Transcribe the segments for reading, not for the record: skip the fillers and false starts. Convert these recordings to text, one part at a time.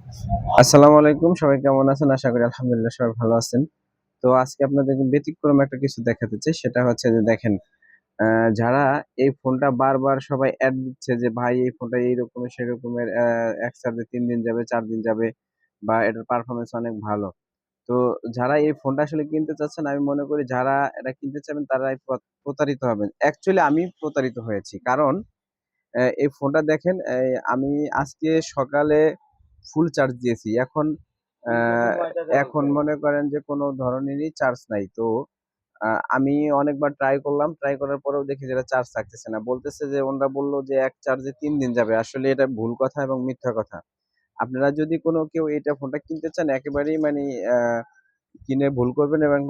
আসসালামু আলাইকুম। সবাই কেমন আছেন? আশা করি আলহামদুলিল্লাহ সবাই ভালো আছেন। তো আজকে আপনাদেরকে ব্যতিক্রম একটা কিছু দেখাতে চাই। সেটা হচ্ছে যে দেখেন, যারা এই ফোনটা বারবার সবাই এড দিচ্ছে যে ভাই এই ফোনটা এইরকমের সেরকমের ১ চার্জে ৩ দিন যাবে, ৪ দিন যাবে বা এটার পারফরম্যান্স অনেক ভালো। তো যারা এই ফোনটা আসলে কিনতে চাচ্ছেন আমি মনে করি যারা এটা কিনতে চাবেন তারাই প্রতারিত হবেন। অ্যাকচুয়ালি আমি প্রতারিত হয়েছি। কারণ এই ফোনটা দেখেন আমি আজকে সকালে ফুল চার্জ দিয়েছি। আ এখন মনে করেন যে কোনো ধরনেরই চার্জ নাই। তো আ আমি অনেকবার ট্রাই করলাম। ট্রাই করার পরেও দেখি যে এটা চার্জ থাকতেছে না। বলতেছে যে ওনারা বলল যে এক চার্জে ৩ দিন যাবে। আসলে এটা ভুল কথা এবং মিথ্যা কথা। আপনারা যদি কেউ এটা ফোনটা কিনতে চান একেবারেই মানে আ কিনে ভুল করবেন এবং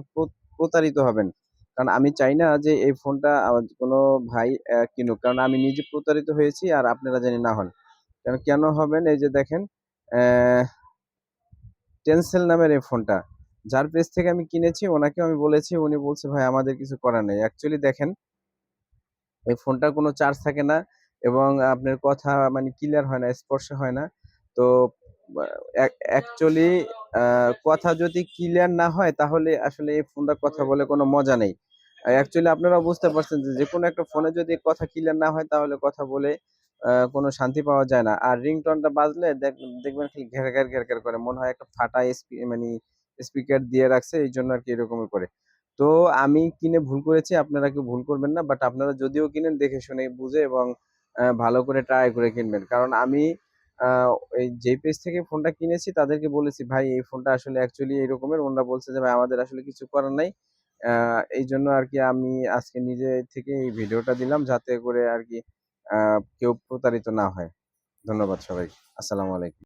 প্রতারিত হবেন। কারণ আমি চাই না যে এই ফোনটা কোনো ভাই কিনুক। কারণ আমি নিজে প্রতারিত হয়েছি আর আপনারা জানি না হন। কারণ কেন হবেন? এই যে দেখেন অ্যা টেনসেল নামের এই ফোনটা। যার পেজ থেকে আমি কিনেছি ওনাকেও আমি বলেছি, উনি বলছে, "ভাই আমাদের কিছু করার নেই।" অ্যাকচুয়ালি দেখেন এই ফোনটার কোনো চার্জ থাকে না এবং আপনার কথা মানে ক্লিয়ার হয় না, স্পষ্ট হয় না। তো বা অ্যাকচুয়ালি আ কথা যদি ক্লিয়ার না হয় তাহলে আসলে এই ফোনটা কথা বলে কোনো মজা নেই। অ্যাকচুয়ালি আপনারাও বুঝতে পারছেন যে, যেকোনো একটা ফোনে যদি কথা ক্লিয়ার না হয় তাহলে কথা বলে কোনো শান্তি পাওয়া যায় না। আর রিংটোনটা বাজলে দেখবেন খালি ঘ্যার, ঘ্যার, ঘ্যার, ঘ্যার করে। মনে হয় একটা ফাটা মানি স্পিকার দিয়ে রাখছে এইজন্য আরকি এরকমই করে। তো আমি কিনে ভুল করেছি, আপনারা কেউ ভুল করবেন না। বাট আপনারা যদিও কিনেন দেখে শুনে বুঝে এবং ভালো করে ট্রাই করে কিনবেন। কারণ আমি আ এই যেই পেজ থেকে ফোনটা কিনেছি তাদেরকে বলেছি, "ভাই এই ফোনটা আসলে অ্যাকচুয়ালি এরকমের।" ওনারা বলছে যে, "ভাই আমাদের আসলে কিছু করার নাই।" আ এইজন্য আরকি আমি আজকে নিজে থেকে এই ভিডিওটা দিলাম যাতে করে আরকি আ কেউ প্রতারিত না হয়। ধন্যবাদ সবাইকে। আসসালামু আলাইকুম।